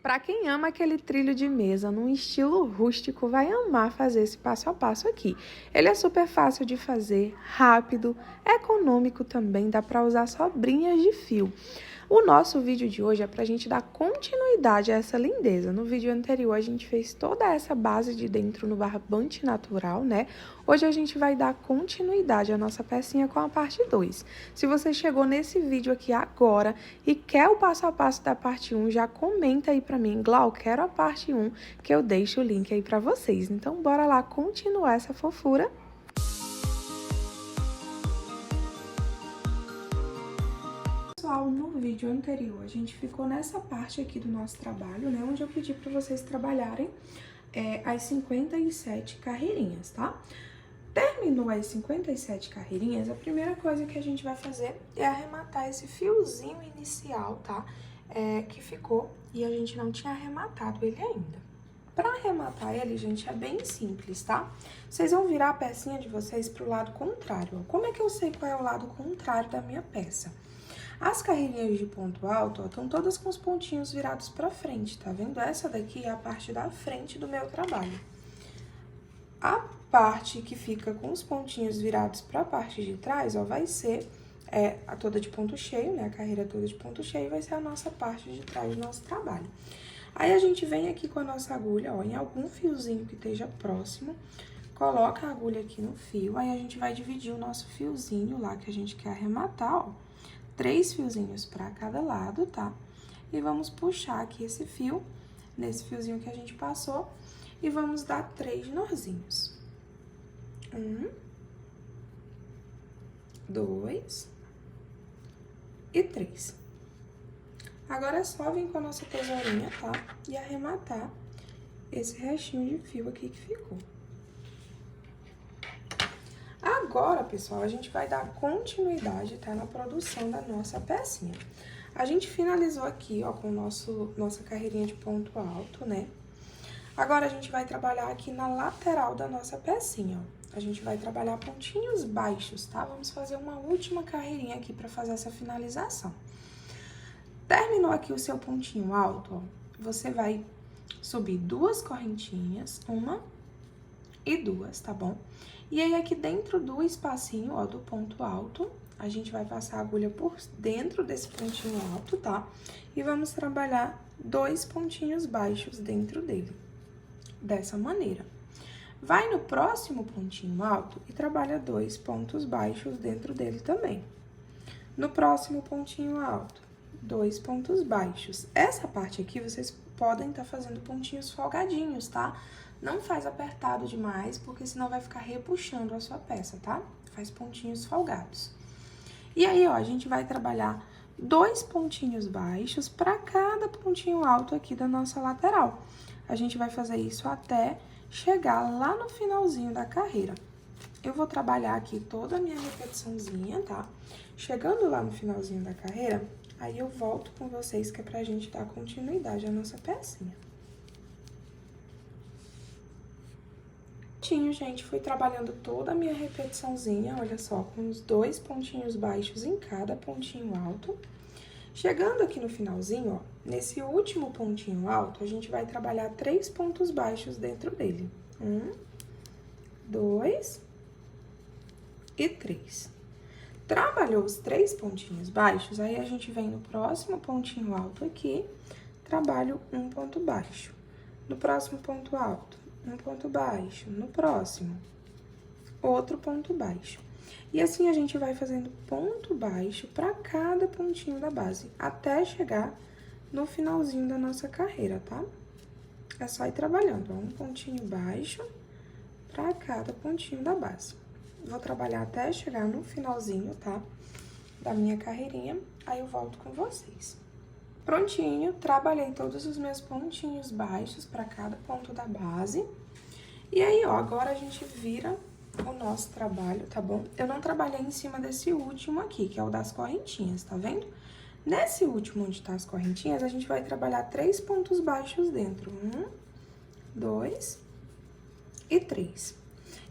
Para quem ama aquele trilho de mesa num estilo rústico, vai amar fazer esse passo a passo aqui. Ele é super fácil de fazer, rápido, econômico também, dá para usar sobrinhas de fio. O nosso vídeo de hoje é para a gente dar continuidade a essa lindeza. No vídeo anterior a gente fez toda essa base de dentro no barbante natural, né? Hoje a gente vai dar continuidade à nossa pecinha com a parte 2. Se você chegou nesse vídeo aqui agora e quer o passo a passo da parte 1, já comenta aí para mim, Glau, quero a parte 1, que eu deixo o link aí para vocês. Então bora lá continuar essa fofura. Pessoal, no vídeo anterior a gente ficou nessa parte aqui do nosso trabalho, né, onde eu pedi para vocês trabalharem as 57 carreirinhas, tá? Terminou as 57 carreirinhas, a primeira coisa que a gente vai fazer é arrematar esse fiozinho inicial, tá? Que ficou e a gente não tinha arrematado ele ainda. Para arrematar ele, gente, é bem simples, tá? Vocês vão virar a pecinha de vocês pro lado contrário, ó. Como é que eu sei qual é o lado contrário da minha peça? As carreirinhas de ponto alto, ó, estão todas com os pontinhos virados pra frente, tá vendo? Essa daqui é a parte da frente do meu trabalho. A parte que fica com os pontinhos virados pra parte de trás, ó, vai ser a toda de ponto cheio, né? A carreira toda de ponto cheio vai ser a nossa parte de trás do nosso trabalho. Aí, a gente vem aqui com a nossa agulha, ó, em algum fiozinho que esteja próximo, coloca a agulha aqui no fio, aí a gente vai dividir o nosso fiozinho lá que a gente quer arrematar, ó. 3 fiozinhos para cada lado, tá? E vamos puxar aqui esse fio, nesse fiozinho que a gente passou, e vamos dar 3 nozinhos. 1, 2 e 3. Agora é só vir com a nossa tesourinha, tá? E arrematar esse restinho de fio aqui que ficou. Agora, pessoal, a gente vai dar continuidade, tá, na produção da nossa pecinha. A gente finalizou aqui, ó, com nossa carreirinha de ponto alto, né? Agora, a gente vai trabalhar aqui na lateral da nossa pecinha, ó. A gente vai trabalhar pontinhos baixos, tá? Vamos fazer uma última carreirinha aqui pra fazer essa finalização. Terminou aqui o seu pontinho alto, ó, você vai subir 2 correntinhas, 1 e 2, tá bom? E aí, aqui dentro do espacinho, ó, do ponto alto, a gente vai passar a agulha por dentro desse pontinho alto, tá? E vamos trabalhar 2 pontinhos baixos dentro dele, dessa maneira. Vai no próximo pontinho alto e trabalha 2 pontos baixos dentro dele também. No próximo pontinho alto, 2 pontos baixos. Essa parte aqui, vocês podem estar fazendo pontinhos folgadinhos, tá? Não faz apertado demais, porque senão vai ficar repuxando a sua peça, tá? Faz pontinhos folgados. E aí, ó, a gente vai trabalhar 2 pontinhos baixos para cada pontinho alto aqui da nossa lateral. A gente vai fazer isso até chegar lá no finalzinho da carreira. Eu vou trabalhar aqui toda a minha repetiçãozinha, tá? Chegando lá no finalzinho da carreira, aí eu volto com vocês, que é pra gente dar continuidade à nossa pecinha. Gente, fui trabalhando toda a minha repetiçãozinha, olha só, com os 2 pontinhos baixos em cada pontinho alto. Chegando aqui no finalzinho, ó, nesse último pontinho alto, a gente vai trabalhar 3 pontos baixos dentro dele. 1, 2 e 3. Trabalhou os 3 pontinhos baixos, aí a gente vem no próximo pontinho alto aqui, trabalho 1 ponto baixo. No próximo ponto alto, 1 ponto baixo. No próximo, outro ponto baixo. E assim a gente vai fazendo ponto baixo para cada pontinho da base, até chegar no finalzinho da nossa carreira, tá? É só ir trabalhando, ó, um pontinho baixo para cada pontinho da base. Vou trabalhar até chegar no finalzinho, tá? Da minha carreirinha, aí eu volto com vocês. Prontinho, trabalhei todos os meus pontinhos baixos para cada ponto da base. E aí, ó, agora a gente vira o nosso trabalho, tá bom? Eu não trabalhei em cima desse último aqui, que é o das correntinhas, tá vendo? Nesse último onde tá as correntinhas, a gente vai trabalhar 3 pontos baixos dentro. 1, 2 e 3.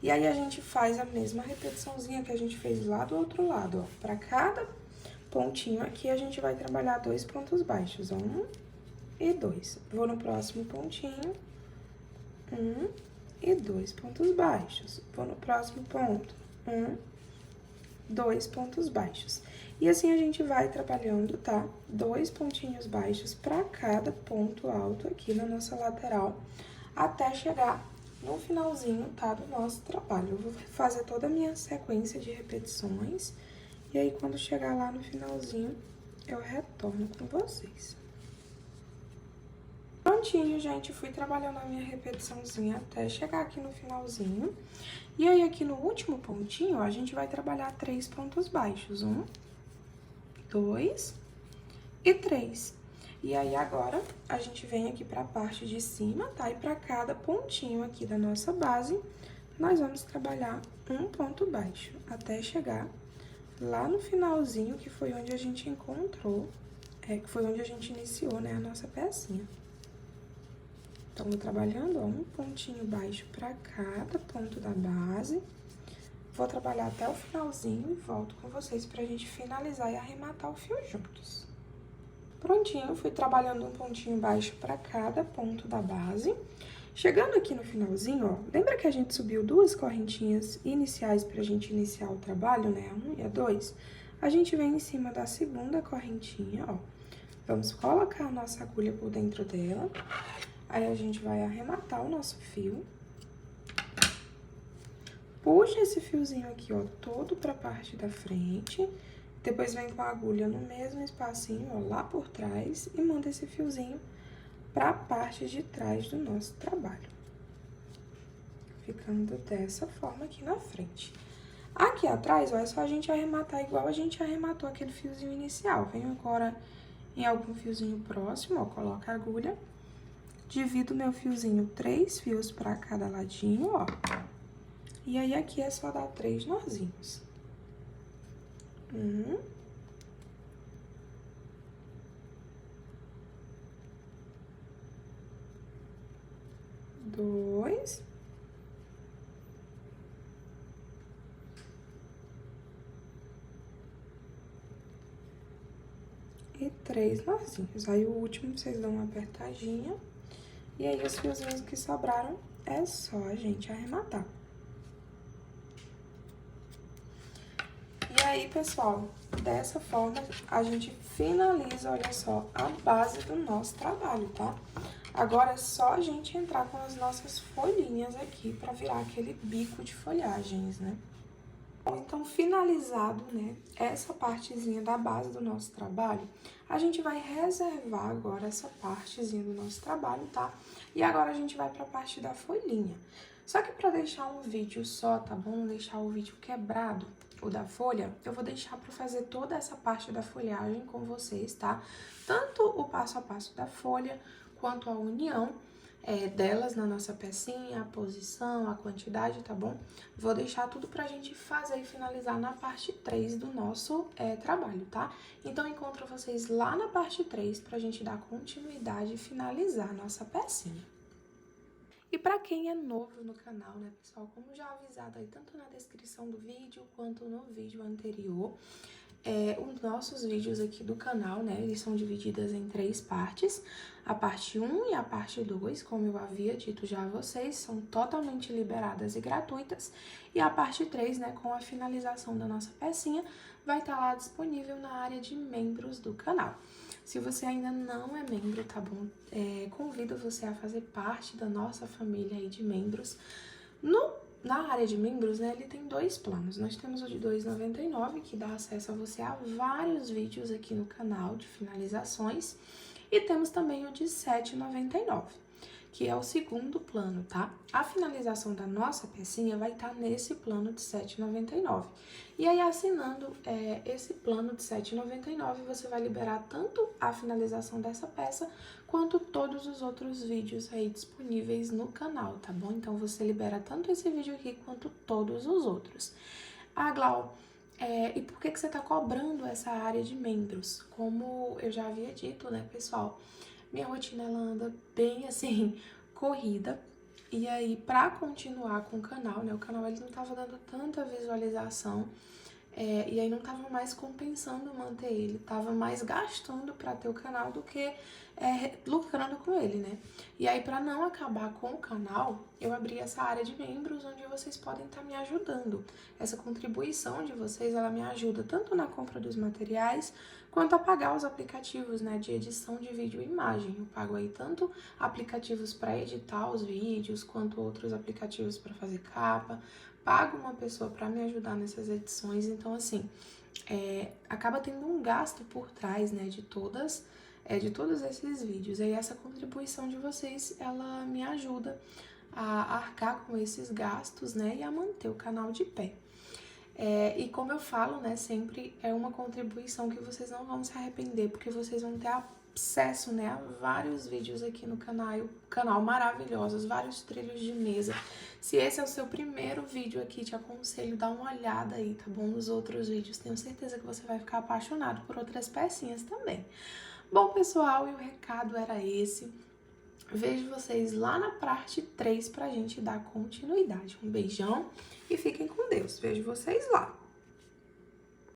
E aí, a gente faz a mesma repetiçãozinha que a gente fez lá do outro lado, ó. Pra cada pontinho aqui, a gente vai trabalhar 2 pontos baixos, ó. 1, e 2. Vou no próximo pontinho, 1 e 2 pontos baixos. Vou no próximo ponto, 1, 2 pontos baixos. E assim a gente vai trabalhando, tá? 2 pontinhos baixos para cada ponto alto aqui na nossa lateral, até chegar no finalzinho, tá? Do nosso trabalho. Eu vou fazer toda a minha sequência de repetições, e aí quando chegar lá no finalzinho, eu retorno com vocês. Prontinho, gente, fui trabalhando a minha repetiçãozinha até chegar aqui no finalzinho. E aí, aqui no último pontinho, ó, a gente vai trabalhar 3 pontos baixos. 1, 2 e 3. E aí, agora, a gente vem aqui pra parte de cima, tá? E pra cada pontinho aqui da nossa base, nós vamos trabalhar um ponto baixo, até chegar lá no finalzinho, que foi onde a gente encontrou, que foi onde a gente iniciou, né, a nossa pecinha. Então, vou trabalhando, ó, um pontinho baixo para cada ponto da base. Vou trabalhar até o finalzinho e volto com vocês pra gente finalizar e arrematar o fio juntos. Prontinho, fui trabalhando um pontinho baixo para cada ponto da base. Chegando aqui no finalzinho, ó, lembra que a gente subiu 2 correntinhas iniciais pra gente iniciar o trabalho, né, a 1 e a 2? A gente vem em cima da segunda correntinha, ó. Vamos colocar a nossa agulha por dentro dela. Aí, a gente vai arrematar o nosso fio. Puxa esse fiozinho aqui, ó, todo pra parte da frente. Depois, vem com a agulha no mesmo espacinho, ó, lá por trás. E manda esse fiozinho pra parte de trás do nosso trabalho. Ficando dessa forma aqui na frente. Aqui atrás, ó, é só a gente arrematar igual a gente arrematou aquele fiozinho inicial. Venho agora em algum fiozinho próximo, ó, coloca a agulha. Divido meu fiozinho 3 fios para cada ladinho, ó. E aí, aqui é só dar 3 nozinhos. 1. 2. E 3 nozinhos. Aí, o último, vocês dão uma apertadinha. E aí, os fiozinhos que sobraram, é só a gente arrematar. E aí, pessoal, dessa forma, a gente finaliza, olha só, a base do nosso trabalho, tá? Agora, é só a gente entrar com as nossas folhinhas aqui pra virar aquele bico de folhagens, né? Então, finalizado, né, essa partezinha da base do nosso trabalho, a gente vai reservar agora essa partezinha do nosso trabalho, tá? E agora a gente vai pra parte da folhinha. Só que pra deixar um vídeo só, tá bom? Não deixar o vídeo quebrado, o da folha, eu vou deixar pra fazer toda essa parte da folhagem com vocês, tá? Tanto o passo a passo da folha, quanto a união delas na nossa pecinha, a posição, a quantidade, tá bom? Vou deixar tudo pra gente fazer e finalizar na parte 3 do nosso trabalho, tá? Então, encontro vocês lá na parte 3 pra gente dar continuidade e finalizar a nossa pecinha. E pra quem é novo no canal, né, pessoal, como já avisado aí tanto na descrição do vídeo quanto no vídeo anterior, os nossos vídeos aqui do canal, né, eles são divididos em 3 partes. A parte 1 e a parte 2, como eu havia dito já a vocês, são totalmente liberadas e gratuitas. E a parte 3, né, com a finalização da nossa pecinha, vai estar lá disponível na área de membros do canal. Se você ainda não é membro, tá bom? Convido você a fazer parte da nossa família aí de membros. Na área de membros, né, ele tem 2 planos. Nós temos o de R$ 2,99, que dá acesso a você a vários vídeos aqui no canal de finalizações. E temos também o de R$ 7,99, que é o segundo plano, tá? A finalização da nossa pecinha vai estar nesse plano de R$ 7,99. E aí, assinando esse plano de R$ 7,99, você vai liberar tanto a finalização dessa peça, quanto todos os outros vídeos aí disponíveis no canal, tá bom? Então, você libera tanto esse vídeo aqui, quanto todos os outros. Ah, Glau, e por que você tá cobrando essa área de membros? Como eu já havia dito, né, pessoal? Minha rotina, ela anda bem, assim, corrida. E aí, pra continuar com o canal, né, o canal ele não tava dando tanta visualização. E aí não tava mais compensando manter ele, tava mais gastando para ter o canal do que lucrando com ele, né? E aí, para não acabar com o canal, eu abri essa área de membros onde vocês podem estar me ajudando. Essa contribuição de vocês, ela me ajuda tanto na compra dos materiais, quanto a pagar os aplicativos, né, de edição de vídeo e imagem. Eu pago aí tanto aplicativos para editar os vídeos, quanto outros aplicativos para fazer capa. Pago uma pessoa para me ajudar nessas edições, então assim, acaba tendo um gasto por trás, né, de todos esses vídeos. E essa contribuição de vocês, ela me ajuda a arcar com esses gastos, né, e a manter o canal de pé. E como eu falo, né, sempre é uma contribuição que vocês não vão se arrepender, porque vocês vão ter acesso, né, a vários vídeos aqui no canal maravilhosos, vários trilhos de mesa. Se esse é o seu primeiro vídeo aqui, te aconselho dar uma olhada aí, tá bom? Nos outros vídeos, tenho certeza que você vai ficar apaixonado por outras pecinhas também. Bom, pessoal, e o recado era esse. Vejo vocês lá na parte 3 pra gente dar continuidade. Um beijão e fiquem com Deus. Vejo vocês lá.